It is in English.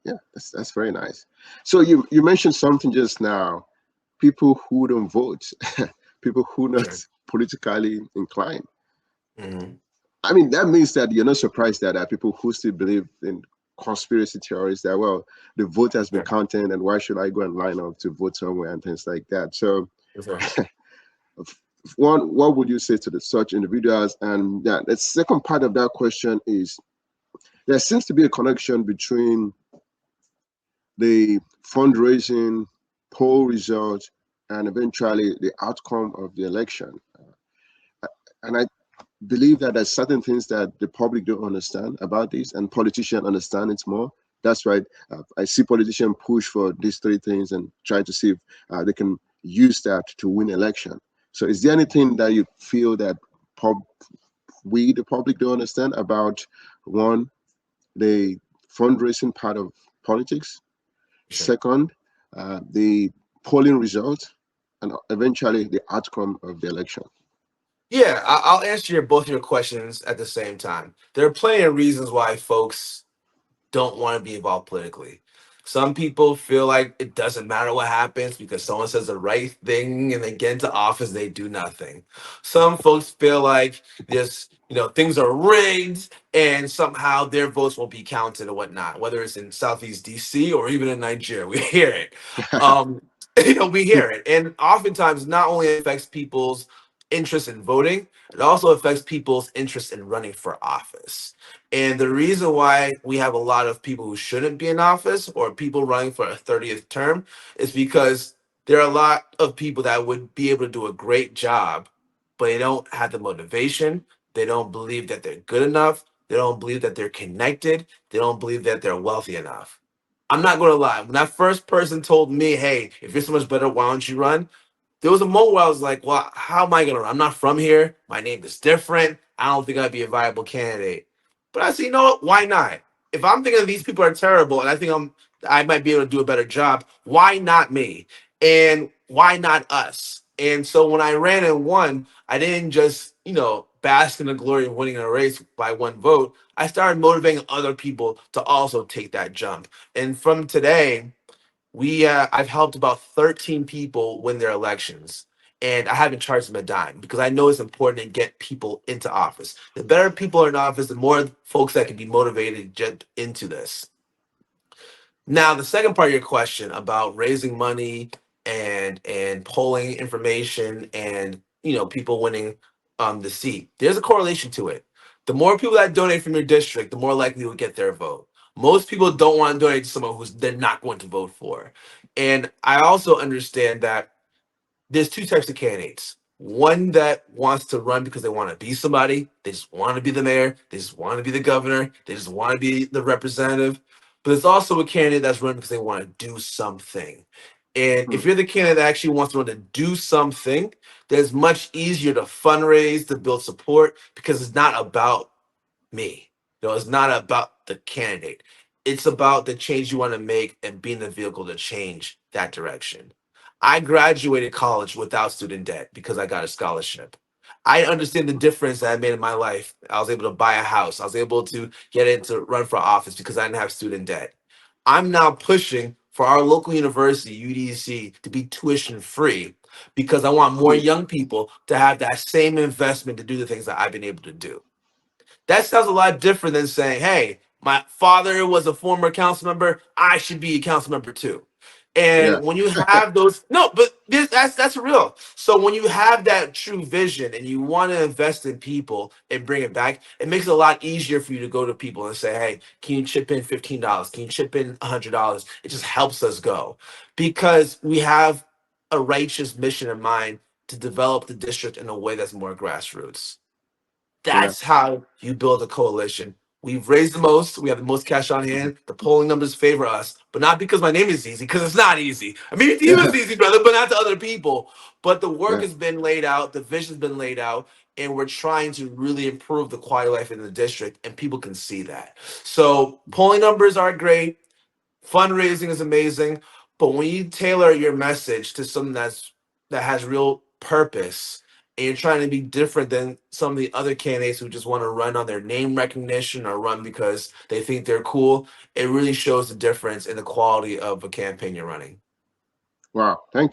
Yeah, that's very nice. So you mentioned something just now. People who don't vote, people who not Sure. politically inclined. Hmm. I mean, that means that you're not surprised that there are people who still believe in conspiracy theories that, well, the vote has been Sure. counted and why should I go and line up to vote somewhere and things like that. So, Sure. one, what would you say to the such individuals? And yeah, the second part of that question is there seems to be a connection between the fundraising, poll result, and eventually the outcome of the election. And I believe that there's certain things that the public don't understand about this, and politicians understand it more. That's why I see politicians push for these three things and try to see if they can use that to win election. So, is there anything that you feel that pub, we, the public, don't understand about one, the fundraising part of politics? Sure. Second, the polling result, and eventually the outcome of the election. Yeah, I'll answer both your questions at the same time. There are plenty of reasons why folks don't want to be involved politically. Some people feel like it doesn't matter what happens because someone says the right thing and they get into office, they do nothing. Some folks feel like this, things are rigged and somehow their votes won't be counted or whatnot, whether it's in Southeast DC or even in Nigeria. We hear it. Um, we hear it. And oftentimes not only affects people's interest in voting, it also affects people's interest in running for office. And the reason why we have a lot of people who shouldn't be in office or people running for a 30th term is because there are a lot of people that would be able to do a great job, but they don't have the motivation. They don't believe that they're good enough. They don't believe that they're connected. They don't believe that they're wealthy enough. I'm not going to lie. When that first person told me, hey, if you're so much better, why don't you run? There was a moment where I was like, well, how am I going to run? I'm not from here. My name is different. I don't think I'd be a viable candidate. But I said, you know what? Why not? If I'm thinking these people are terrible and I might be able to do a better job, why not me? And why not us? And so when I ran and won, I didn't just, bask in the glory of winning a race by one vote. I started motivating other people to also take that jump. And from today, I've helped about 13 people win their elections, and I haven't charged them a dime because I know it's important to get people into office. The better people are in office, the more folks that can be motivated to jump into this. Now, the second part of your question about raising money and polling information and people winning the seat, there's a correlation to it. The more people that donate from your district, the more likely you'll get their vote. Most people don't want to donate to someone who's they're not going to vote for. And I also understand that there's two types of candidates. One that wants to run because they want to be somebody. They just want to be the mayor. They just want to be the governor. They just want to be the representative. But there's also a candidate that's running because they want to do something. And Hmm. if you're the candidate that actually wants to run to do something, there's much easier to fundraise, to build support because it's not about me. It's not about the candidate. It's about the change you want to make and being the vehicle to change that direction. I graduated college without student debt because I got a scholarship. I understand the difference that I made in my life. I was able to buy a house. I was able to get in to run for office because I didn't have student debt. I'm now pushing for our local university, UDC, to be tuition free because I want more Hmm. young people to have that same investment to do the things that I've been able to do. That sounds a lot different than saying, hey, my father was a former council member. I should be a council member too. Yeah. And when you have those, no, but that's real. So when you have that true vision and you want to invest in people and bring it back, it makes it a lot easier for you to go to people and say, hey, can you chip in $15? Can you chip in $100? It just helps us go because we have a righteous mission in mind to develop the district in a way that's more grassroots. Yeah. That's how you build a coalition. We've raised the most. We have the most cash on Mhm. hand. The polling numbers favor us, but not because my name is easy, because it's not easy. I mean, to you Yeah. it's easy, brother, but not to other people. But the work Yeah. has been laid out, the vision's been laid out, and we're trying to really improve the quality of life in the district, and people can see that. So polling numbers are great, fundraising is amazing, but when you tailor your message to something that has real purpose and you're trying to be different than some of the other candidates who just want to run on their name recognition or run because they think they're cool, it really shows the difference in the quality of a campaign you're running. Wow, thank you.